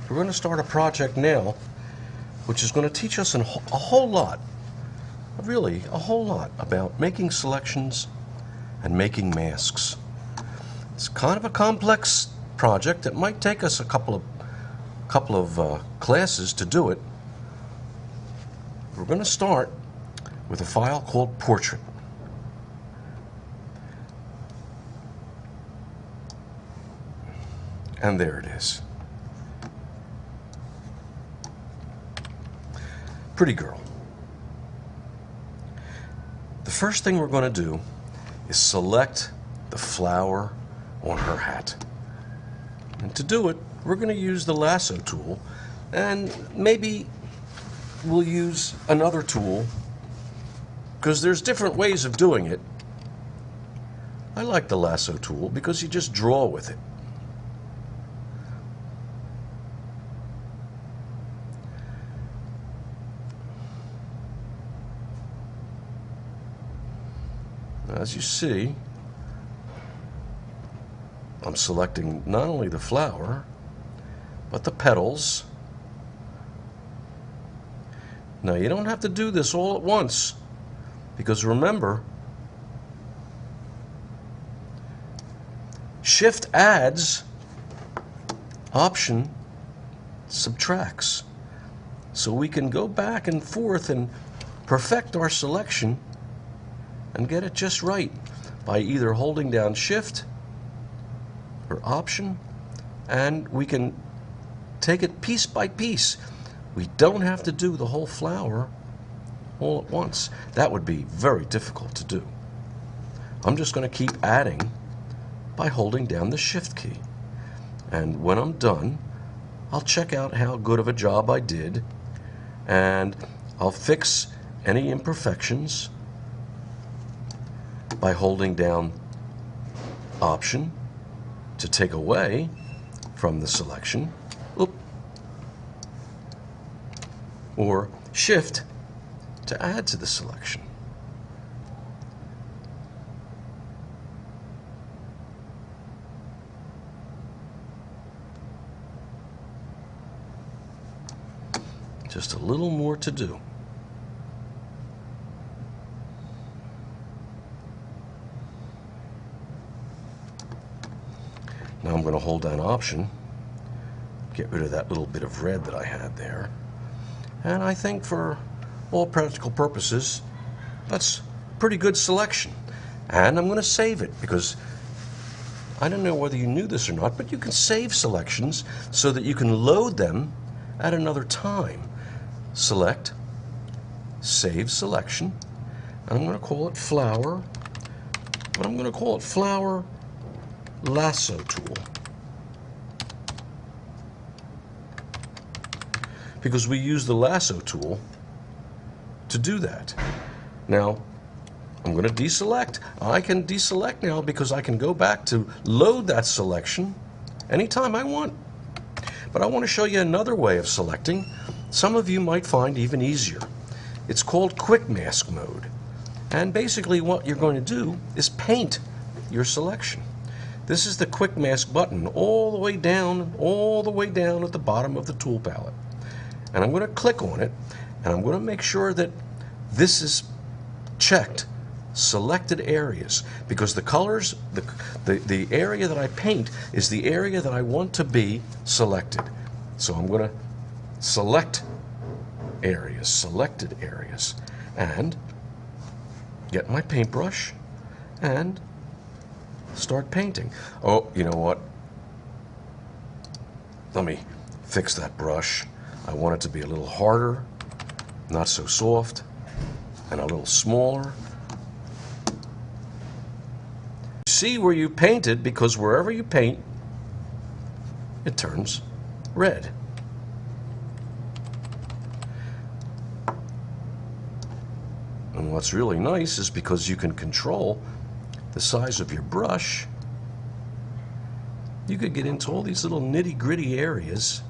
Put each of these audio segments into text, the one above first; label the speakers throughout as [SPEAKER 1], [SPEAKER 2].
[SPEAKER 1] we're going to start a project now which is going to teach us a whole lot, really a whole lot, about making selections and making masks. It's kind of a complex project. It might take us a couple of classes to do it. We're going to start with a file called Portrait. And there it is. Pretty girl. The first thing we're going to do is select the flower on her hat. And to do it, we're going to use the lasso tool, and maybe we'll use another tool, because there's different ways of doing it. I like the lasso tool because you just draw with it. As you see, I'm selecting not only the flower, but the petals. Now, you don't have to do this all at once, because remember, Shift adds, Option subtracts. So we can go back and forth and perfect our selection and get it just right by either holding down Shift or Option, and we can take it piece by piece. We don't have to do the whole flower all at once. That would be very difficult to do. I'm just going to keep adding by holding down the Shift key. And when I'm done, I'll check out how good of a job I did, and I'll fix any imperfections by holding down Option to take away from the selection, or Shift to add to the selection. Just a little more to do. Now I'm going to hold down Option, get rid of that little bit of red that I had there. And I think for all practical purposes, that's a pretty good selection. And I'm going to save it, because I don't know whether you knew this or not, but you can save selections so that you can load them at another time. Select, Save Selection, and I'm going to call it Flower, but I'm going to call it Flower Lasso Tool, because we use the lasso tool to do that. Now, I'm going to deselect. I can deselect now because I can go back to load that selection anytime I want. But I want to show you another way of selecting. Some of you might find even easier. It's called Quick Mask Mode. And basically what you're going to do is paint your selection. This is the Quick Mask button all the way down at the bottom of the tool palette. And I'm going to click on it, and I'm going to make sure that this is checked, selected areas, because the colors, the area that I paint is the area that I want to be selected. So I'm going to select areas, selected areas, and get my paintbrush and start painting. Oh, you know what? Let me fix that brush. I want it to be a little harder, not so soft, and a little smaller. See where you painted, because wherever you paint, it turns red. And what's really nice is because you can control the size of your brush, you could get into all these little nitty-gritty areas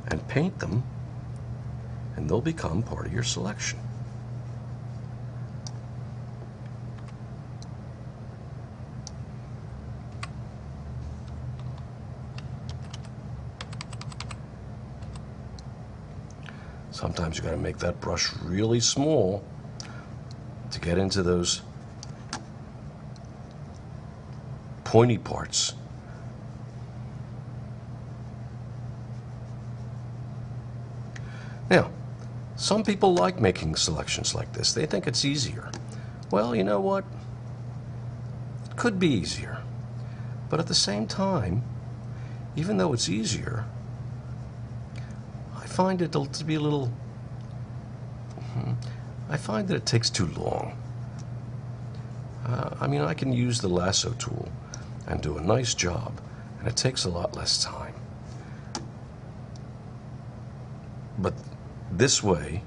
[SPEAKER 1] and paint them, and they'll become part of your selection. Sometimes you got to make that brush really small to get into those pointy parts. Now, some people like making selections like this. They think it's easier. Well, you know what? It could be easier. But at the same time, even though it's easier, I find it to be a little... I find that it takes too long. I mean, I can use the lasso tool and do a nice job, and it takes a lot less time. But this way,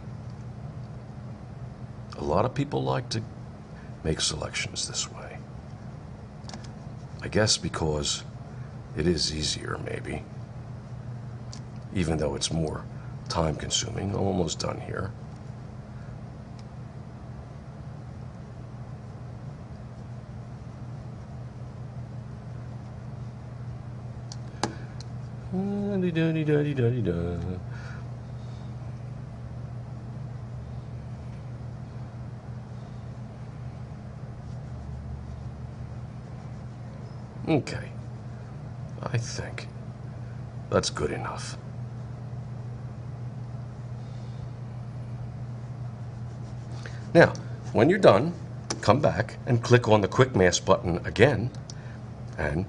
[SPEAKER 1] a lot of people like to make selections this way. I guess because it is easier, maybe, even though it's more time-consuming. I'm almost done here. Okay, I think that's good enough. Now, when you're done, come back and click on the Quick Mask button again, and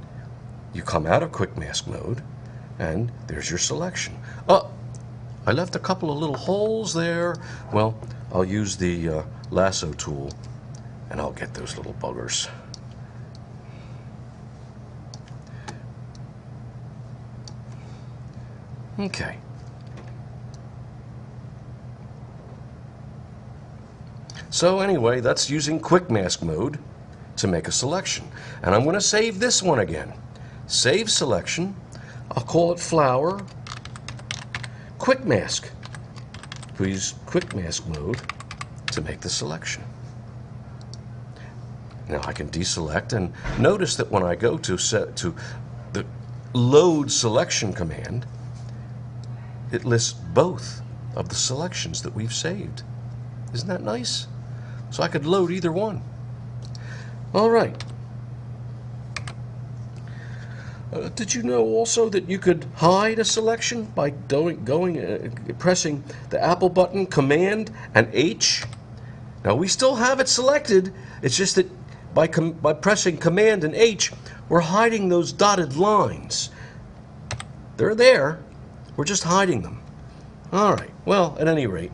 [SPEAKER 1] you come out of Quick Mask mode, and there's your selection. Oh, I left a couple of little holes there. Well, I'll use the lasso tool, and I'll get those little buggers. Okay. So anyway, that's using Quick Mask mode to make a selection. And I'm going to save this one again. Save selection. I'll call it Flower Quick Mask. Please Quick Mask mode to make the selection. Now I can deselect, and notice that when I go to the load selection command, it lists both of the selections that we've saved. Isn't that nice? So I could load either one. All right. Did you know also that you could hide a selection by pressing the Apple button, Command, and H? Now we still have it selected. It's just that by pressing Command and H, we're hiding those dotted lines. They're there. We're just hiding them. All right. Well, at any rate,